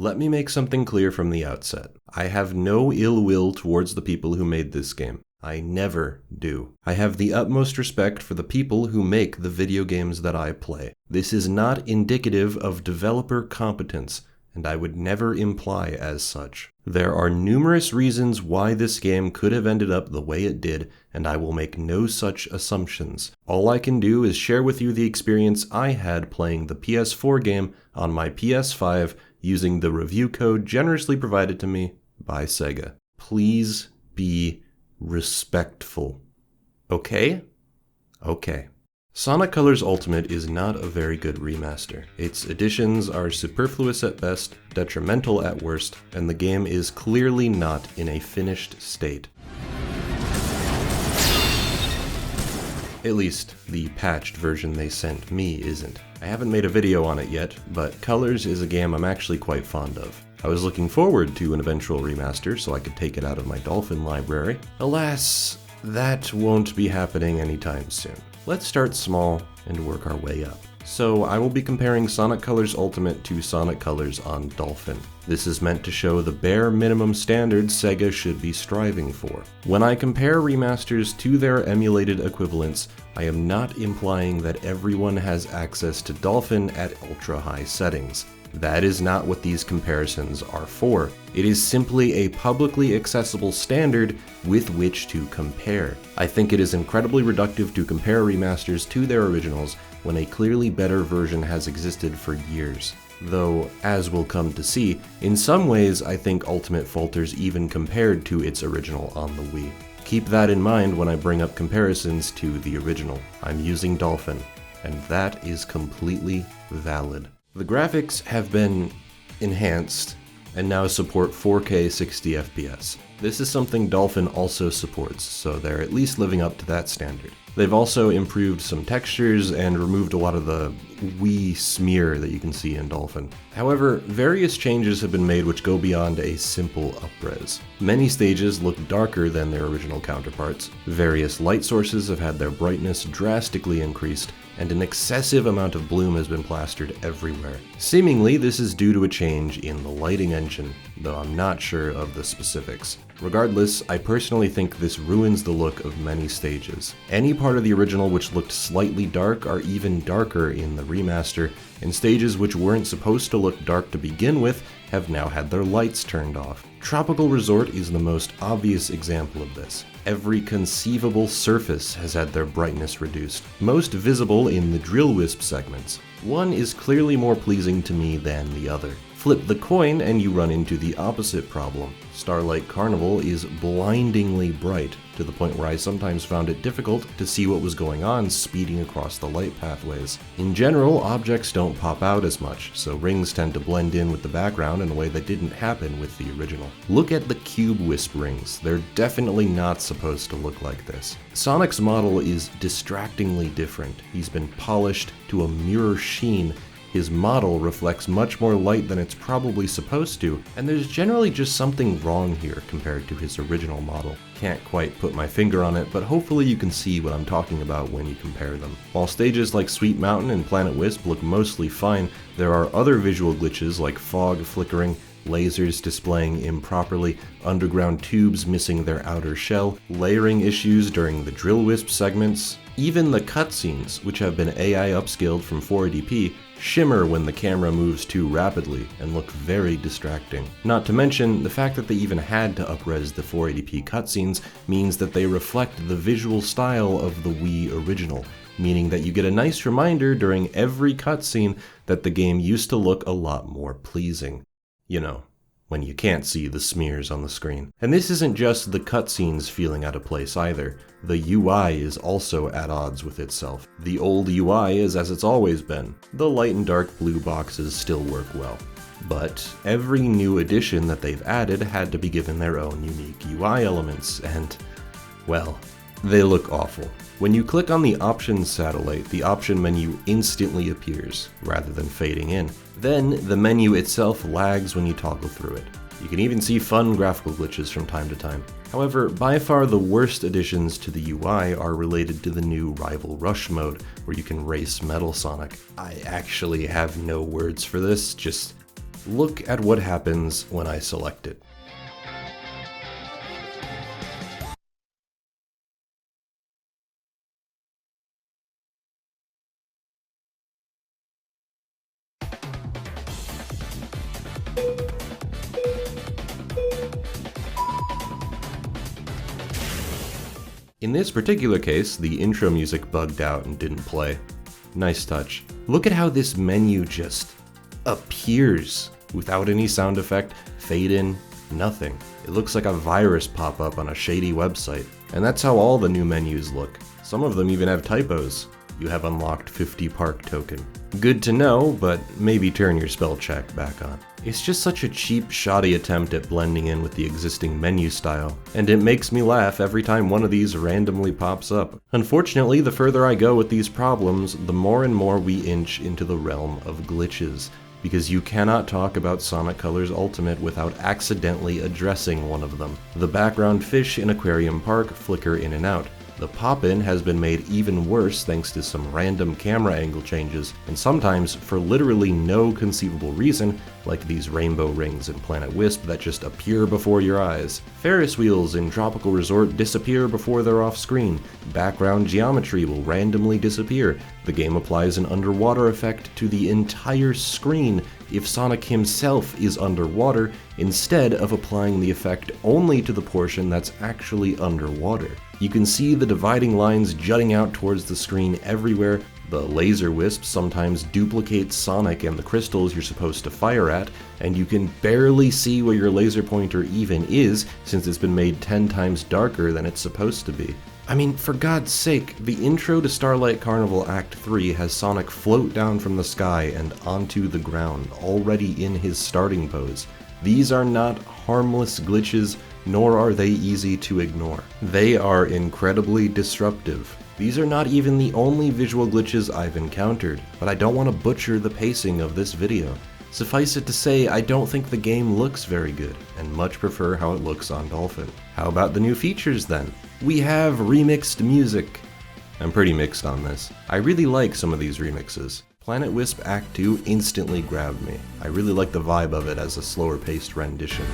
Let me make something clear from the outset. I have no ill will towards the people who made this game. I never do. I have the utmost respect for the people who make the video games that I play. This is not indicative of developer competence, and I would never imply as such. There are numerous reasons why this game could have ended up the way it did, and I will make no such assumptions. All I can do is share with you the experience I had playing the PS4 game on my PS5 using the review code generously provided to me by Sega. Please be respectful. Okay? Okay. Sonic Colors Ultimate is not a very good remaster. Its additions are superfluous at best, detrimental at worst, and the game is clearly not in a finished state. At least, the patched version they sent me isn't. I haven't made a video on it yet, but Colors is a game I'm actually quite fond of. I was looking forward to an eventual remaster so I could take it out of my Dolphin library. Alas, that won't be happening anytime soon. Let's start small and work our way up. So I will be comparing Sonic Colors Ultimate to Sonic Colors on Dolphin. This is meant to show the bare minimum standards Sega should be striving for. When I compare remasters to their emulated equivalents, I am not implying that everyone has access to Dolphin at ultra-high settings. That is not what these comparisons are for. It is simply a publicly accessible standard with which to compare. I think it is incredibly reductive to compare remasters to their originals when a clearly better version has existed for years. Though, as we'll come to see, in some ways I think Ultimate falters even compared to its original on the Wii. Keep that in mind when I bring up comparisons to the original. I'm using Dolphin, and that is completely valid. The graphics have been enhanced and now support 4K 60 FPS. This is something Dolphin also supports, so they're at least living up to that standard. They've also improved some textures and removed a lot of the Wii smear that you can see in Dolphin. However, various changes have been made which go beyond a simple upres. Many stages look darker than their original counterparts, various light sources have had their brightness drastically increased, and an excessive amount of bloom has been plastered everywhere. Seemingly, this is due to a change in the lighting engine, though I'm not sure of the specifics. Regardless, I personally think this ruins the look of many stages. Any part of the original which looked slightly dark are even darker in the remaster, and stages which weren't supposed to look dark to begin with have now had their lights turned off. Tropical Resort is the most obvious example of this. Every conceivable surface has had their brightness reduced, most visible in the Drill Wisp segments. One is clearly more pleasing to me than the other. Flip the coin and you run into the opposite problem. Starlight Carnival is blindingly bright, to the point where I sometimes found it difficult to see what was going on speeding across the light pathways. In general, objects don't pop out as much, so rings tend to blend in with the background in a way that didn't happen with the original. Look at the Cube Wisp rings. They're definitely not supposed to look like this. Sonic's model is distractingly different. He's been polished to a mirror sheen. His model reflects much more light than it's probably supposed to, and there's generally just something wrong here compared to his original model. Can't quite put my finger on it, but hopefully you can see what I'm talking about when you compare them. While stages like Sweet Mountain and Planet Wisp look mostly fine, there are other visual glitches like fog flickering, lasers displaying improperly, underground tubes missing their outer shell, layering issues during the Drill Wisp segments. Even the cutscenes, which have been AI upscaled from 480p, shimmer when the camera moves too rapidly and look very distracting. Not to mention, the fact that they even had to upres the 480p cutscenes means that they reflect the visual style of the Wii original, meaning that you get a nice reminder during every cutscene that the game used to look a lot more pleasing. You know, when you can't see the smears on the screen. And this isn't just the cutscenes feeling out of place either. The UI is also at odds with itself. The old UI is as it's always been. The light and dark blue boxes still work well. But every new addition that they've added had to be given their own unique UI elements, and, well, they look awful. When you click on the Options satellite, the option menu instantly appears, rather than fading in. Then, the menu itself lags when you toggle through it. You can even see fun graphical glitches from time to time. However, by far the worst additions to the UI are related to the new Rival Rush mode, where you can race Metal Sonic. I actually have no words for this, just Look at what happens when I select it. In this particular case, the intro music bugged out and didn't play. Nice touch. Look at how this menu just appears without any sound effect, fade in, nothing. It looks like a virus pop-up on a shady website. And that's how all the new menus look. Some of them even have typos. You have unlocked 50 park token. Good to know, but maybe turn your spell check back on. It's just such a cheap, shoddy attempt at blending in with the existing menu style, and it makes me laugh every time one of these randomly pops up. Unfortunately, the further I go with these problems, the more and more we inch into the realm of glitches, because you cannot talk about Sonic Colors Ultimate without accidentally addressing one of them. The background fish in Aquarium Park flicker in and out. The pop-in has been made even worse thanks to some random camera angle changes, and sometimes for literally no conceivable reason, like these rainbow rings in Planet Wisp that just appear before your eyes. Ferris wheels in Tropical Resort disappear before they're off screen. Background geometry will randomly disappear. The game applies an underwater effect to the entire screen if Sonic himself is underwater, instead of applying the effect only to the portion that's actually underwater. You can see the dividing lines jutting out towards the screen everywhere. The laser wisps sometimes duplicate Sonic and the crystals you're supposed to fire at, and you can barely see where your laser pointer even is since it's been made 10 times darker than it's supposed to be. I mean, for God's sake, the intro to Starlight Carnival Act 3 has Sonic float down from the sky and onto the ground, already in his starting pose. These are not harmless glitches, nor are they easy to ignore. They are incredibly disruptive. These are not even the only visual glitches I've encountered, but I don't want to butcher the pacing of this video. Suffice it to say, I don't think the game looks very good, and much prefer how it looks on Dolphin. How about the new features then? We have remixed music. I'm pretty mixed on this. I really like some of these remixes. Planet Wisp Act 2 instantly grabbed me. I really like the vibe of it as a slower paced rendition.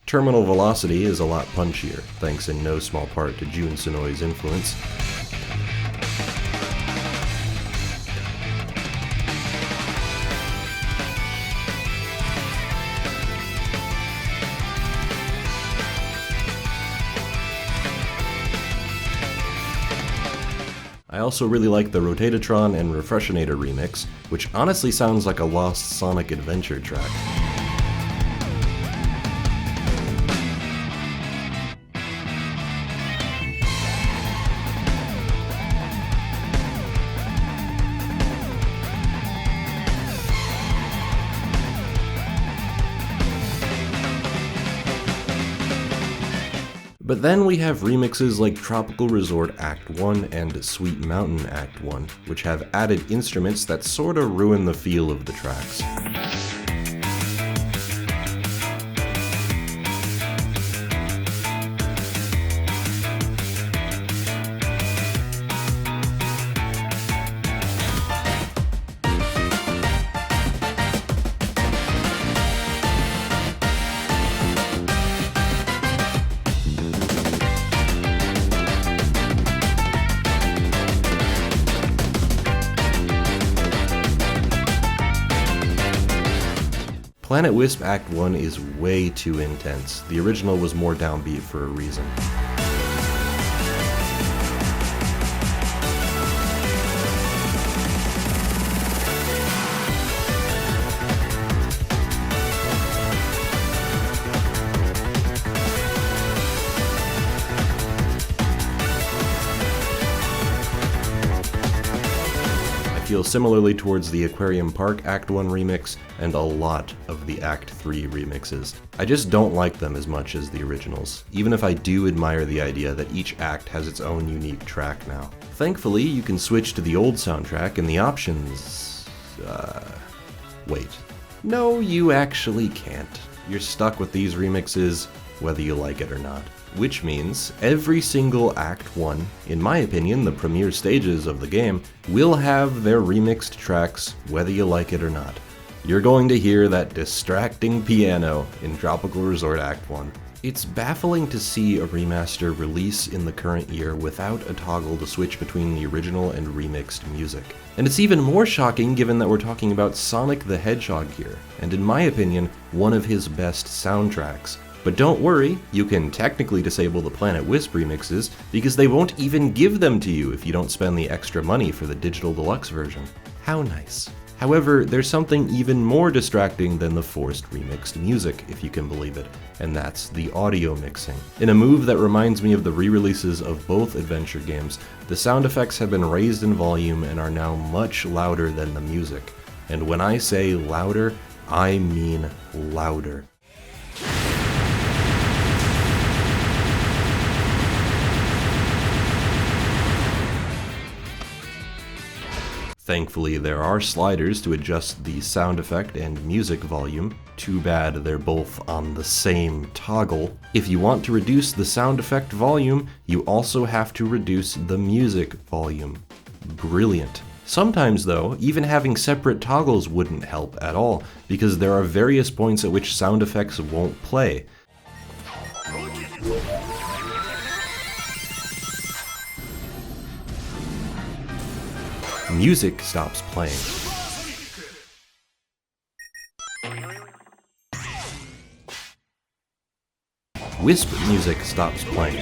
Terminal velocity is a lot punchier, thanks in no small part to Jun Sonoi's influence. I also really like the Rotatatron and Refreshinator remix, which honestly sounds like a lost Sonic Adventure track. But then we have remixes like Tropical Resort Act 1 and Sweet Mountain Act 1, which have added instruments that sorta ruin the feel of the tracks. Planet Wisp Act 1 is way too intense. The original was more downbeat for a reason. I feel similarly towards the Aquarium Park Act 1 remix and a lot of the Act 3 remixes. I just don't like them as much as the originals, even if I do admire the idea that each act has its own unique track now. Thankfully, you can switch to the old soundtrack and the options... wait. No, you actually can't. You're stuck with these remixes whether you like it or not. Which means every single Act 1, in my opinion the premier stages of the game, will have their remixed tracks whether you like it or not. You're going to hear that distracting piano in Tropical Resort Act 1. It's baffling to see a remaster release in the current year without a toggle to switch between the original and remixed music. And it's even more shocking given that we're talking about Sonic the Hedgehog here, and in my opinion, one of his best soundtracks. But don't worry, you can technically disable the Planet Wisp remixes, because they won't even give them to you if you don't spend the extra money for the digital deluxe version. How nice. However, there's something even more distracting than the forced remixed music, if you can believe it, and that's the audio mixing. In a move that reminds me of the re-releases of both adventure games, the sound effects have been raised in volume and are now much louder than the music. And when I say louder, I mean louder. Thankfully, there are sliders to adjust the sound effect and music volume. Too bad they're both on the same toggle. If you want to reduce the sound effect volume, you also have to reduce the music volume. Brilliant. Sometimes though, even having separate toggles wouldn't help at all, because there are various points at which sound effects won't play. Music stops playing. Wisp music stops playing.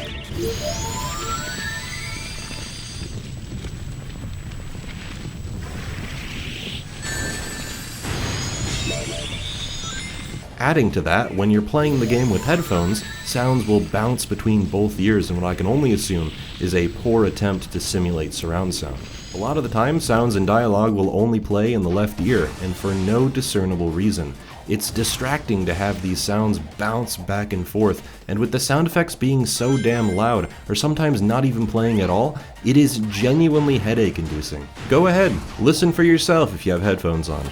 Adding to that, when you're playing the game with headphones, sounds will bounce between both ears in what I can only assume is a poor attempt to simulate surround sound. A lot of the time, sounds and dialogue will only play in the left ear, and for no discernible reason. It's distracting to have these sounds bounce back and forth, and with the sound effects being so damn loud, or sometimes not even playing at all, it is genuinely headache-inducing. Go ahead, listen for yourself if you have headphones on.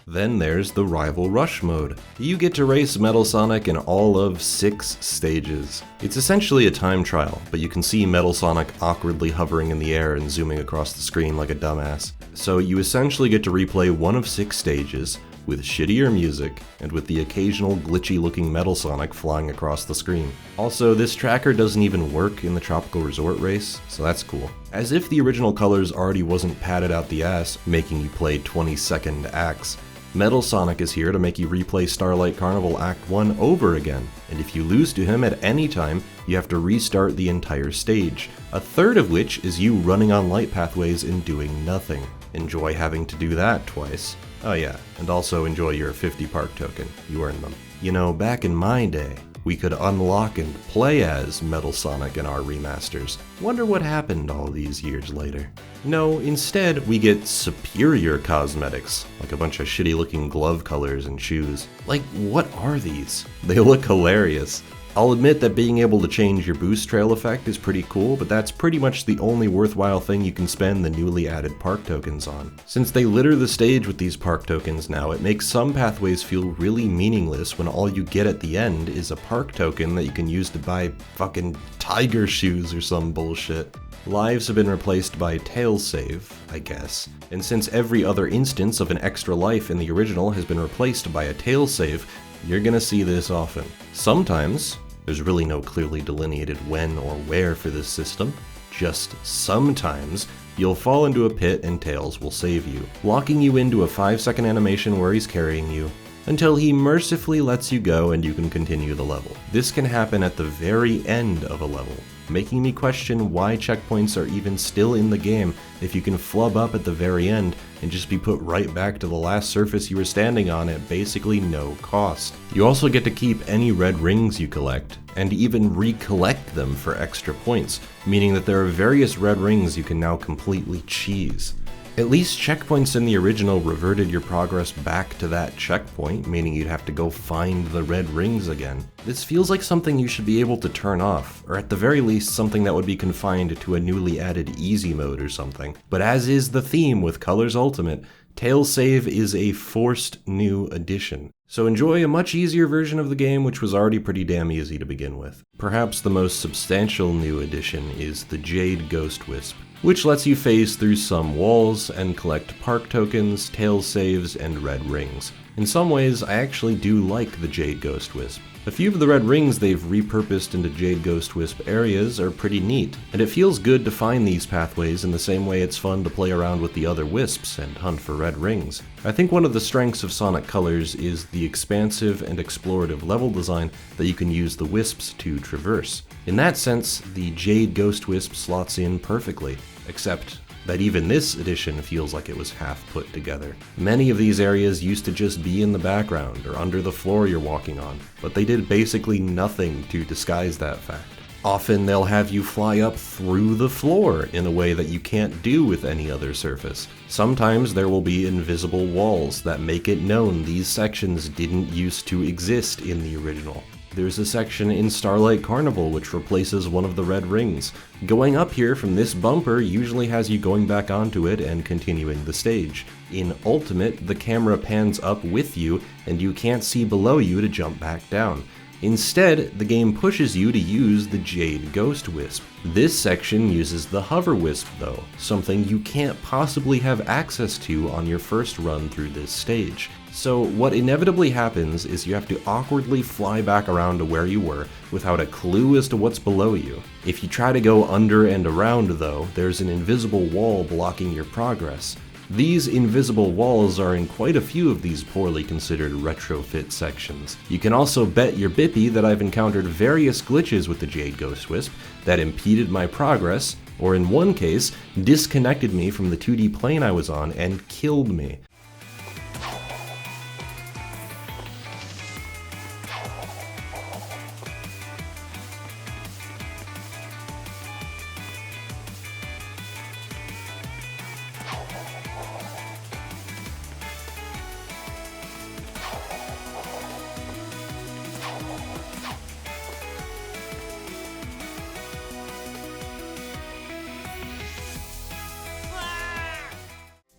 Then there's the Rival Rush mode. You get to race Metal Sonic in all of 6 stages. It's essentially a time trial, but you can see Metal Sonic awkwardly hovering in the air and zooming across the screen like a dumbass. So you essentially get to replay one of 6 stages, with shittier music, and with the occasional glitchy looking Metal Sonic flying across the screen. Also, this tracker doesn't even work in the Tropical Resort race, so that's cool. As if the original colors already wasn't padded out the ass, making you play 20-second acts. Metal Sonic is here to make you replay Starlight Carnival Act 1 over again, and if you lose to him at any time, you have to restart the entire stage, a third of which is you running on light pathways and doing nothing. Enjoy having to do that twice. Oh yeah, and also enjoy your 50 park token, you earned them. You know, back in my day, we could unlock and play as Metal Sonic in our remasters. Wonder what happened all these years later. No, instead we get superior cosmetics, like a bunch of shitty looking glove colors and shoes. Like, what are these? They look hilarious. I'll admit that being able to change your boost trail effect is pretty cool, but that's pretty much the only worthwhile thing you can spend the newly added park tokens on. Since they litter the stage with these park tokens now, it makes some pathways feel really meaningless when all you get at the end is a park token that you can use to buy fucking tiger shoes or some bullshit. Lives have been replaced by tail save, I guess, and since every other instance of an extra life in the original has been replaced by a tail save, you're gonna see this often. Sometimes, there's really no clearly delineated when or where for this system, just sometimes, you'll fall into a pit and Tails will save you, locking you into a 5-second animation where he's carrying you, until he mercifully lets you go and you can continue the level. This can happen at the very end of a level, making me question why checkpoints are even still in the game if you can flub up at the very end and just be put right back to the last surface you were standing on at basically no cost. You also get to keep any red rings you collect, and even recollect them for extra points, meaning that there are various red rings you can now completely cheese. At least checkpoints in the original reverted your progress back to that checkpoint, meaning you'd have to go find the red rings again. This feels like something you should be able to turn off, or at the very least something that would be confined to a newly added easy mode or something. But as is the theme with Colors Ultimate, Tails Save is a forced new addition. So enjoy a much easier version of the game, which was already pretty damn easy to begin with. Perhaps the most substantial new addition is the Jade Ghost Wisp, which lets you phase through some walls and collect park tokens, Tails saves, and red rings. In some ways, I actually do like the Jade Ghost Wisp. A few of the red rings they've repurposed into Jade Ghost Wisp areas are pretty neat, and it feels good to find these pathways in the same way it's fun to play around with the other wisps and hunt for red rings. I think one of the strengths of Sonic Colors is the expansive and explorative level design that you can use the wisps to traverse. In that sense, the Jade Ghost Wisp slots in perfectly, except that even this edition feels like it was half put together. Many of these areas used to just be in the background or under the floor you're walking on, but they did basically nothing to disguise that fact. Often they'll have you fly up through the floor in a way that you can't do with any other surface. Sometimes there will be invisible walls that make it known these sections didn't used to exist in the original. There's a section in Starlight Carnival which replaces one of the red rings. Going up here from this bumper usually has you going back onto it and continuing the stage. In Ultimate, the camera pans up with you and you can't see below you to jump back down. Instead, the game pushes you to use the Jade Ghost Wisp. This section uses the Hover Wisp though, something you can't possibly have access to on your first run through this stage. So what inevitably happens is you have to awkwardly fly back around to where you were without a clue as to what's below you. If you try to go under and around though, there's an invisible wall blocking your progress. These invisible walls are in quite a few of these poorly considered retrofit sections. You can also bet your bippy that I've encountered various glitches with the Jade Ghost Wisp that impeded my progress, or in one case, disconnected me from the 2D plane I was on and killed me.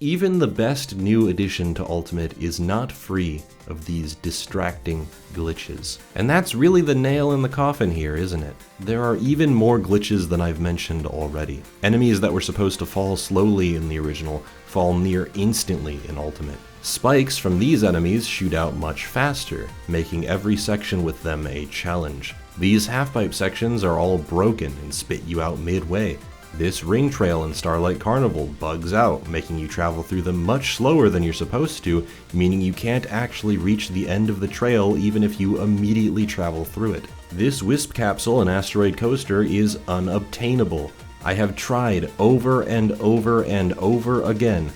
Even the best new addition to Ultimate is not free of these distracting glitches. And that's really the nail in the coffin here, isn't it? There are even more glitches than I've mentioned already. Enemies that were supposed to fall slowly in the original fall near instantly in Ultimate. Spikes from these enemies shoot out much faster, making every section with them a challenge. These half-pipe sections are all broken and spit you out midway. This ring trail in Starlight Carnival bugs out, making you travel through them much slower than you're supposed to, meaning you can't actually reach the end of the trail even if you immediately travel through it. This Wisp capsule in Asteroid Coaster is unobtainable. I have tried over and over and over again.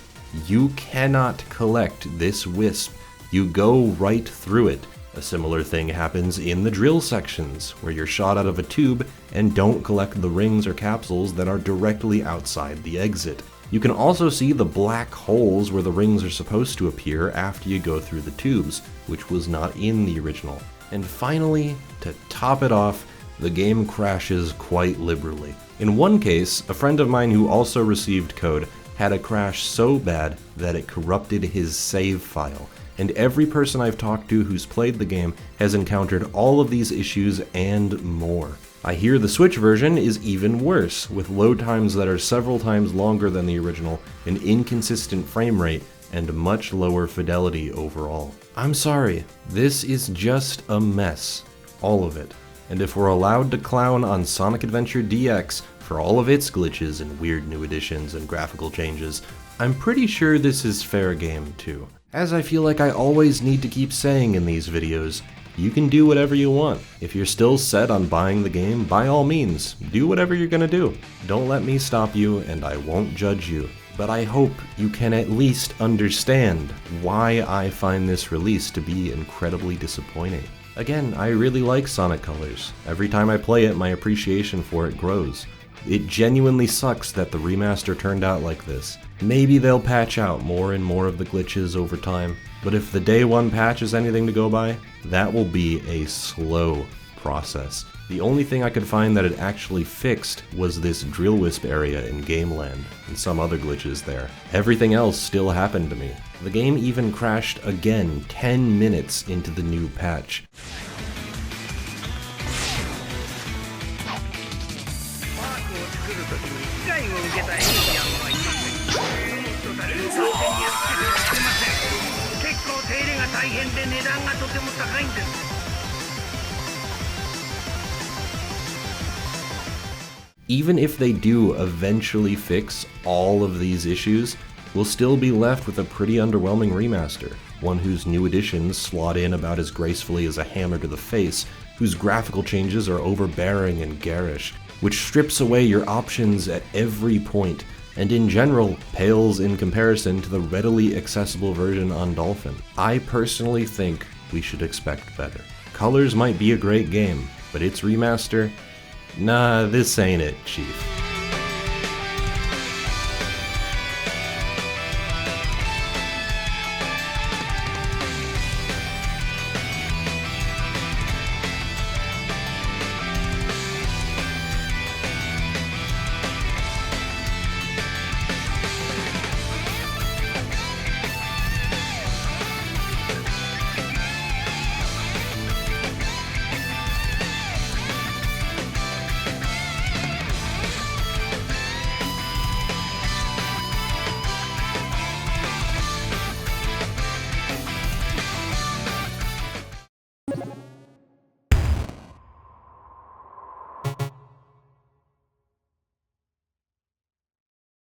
You cannot collect this Wisp. You go right through it. A similar thing happens in the drill sections, where you're shot out of a tube and don't collect the rings or capsules that are directly outside the exit. You can also see the black holes where the rings are supposed to appear after you go through the tubes, which was not in the original. And finally, to top it off, the game crashes quite liberally. In one case, a friend of mine who also received code had a crash so bad that it corrupted his save file. And every person I've talked to who's played the game has encountered all of these issues and more. I hear the Switch version is even worse, with load times that are several times longer than the original, an inconsistent frame rate, and much lower fidelity overall. I'm sorry, this is just a mess. All of it. And if we're allowed to clown on Sonic Adventure DX for all of its glitches and weird new additions and graphical changes, I'm pretty sure this is fair game too. As I feel like I always need to keep saying in these videos, you can do whatever you want. If you're still set on buying the game, by all means, do whatever you're gonna do. Don't let me stop you, and I won't judge you. But I hope you can at least understand why I find this release to be incredibly disappointing. Again, I really like Sonic Colors. Every time I play it, my appreciation for it grows. It genuinely sucks that the remaster turned out like this. Maybe they'll patch out more and more of the glitches over time, but if the day one patch is anything to go by, that will be a slow process. The only thing I could find that it actually fixed was this drill wisp area in Gameland, and some other glitches there. Everything else still happened to me. The game even crashed again 10 minutes into the new patch. Even if they do eventually fix all of these issues, we'll still be left with a pretty underwhelming remaster, one whose new additions slot in about as gracefully as a hammer to the face, whose graphical changes are overbearing and garish, which strips away your options at every point, and in general pales in comparison to the readily accessible version on Dolphin. I personally think we should expect better. Colors might be a great game, but its remaster? Nah, this ain't it, Chief.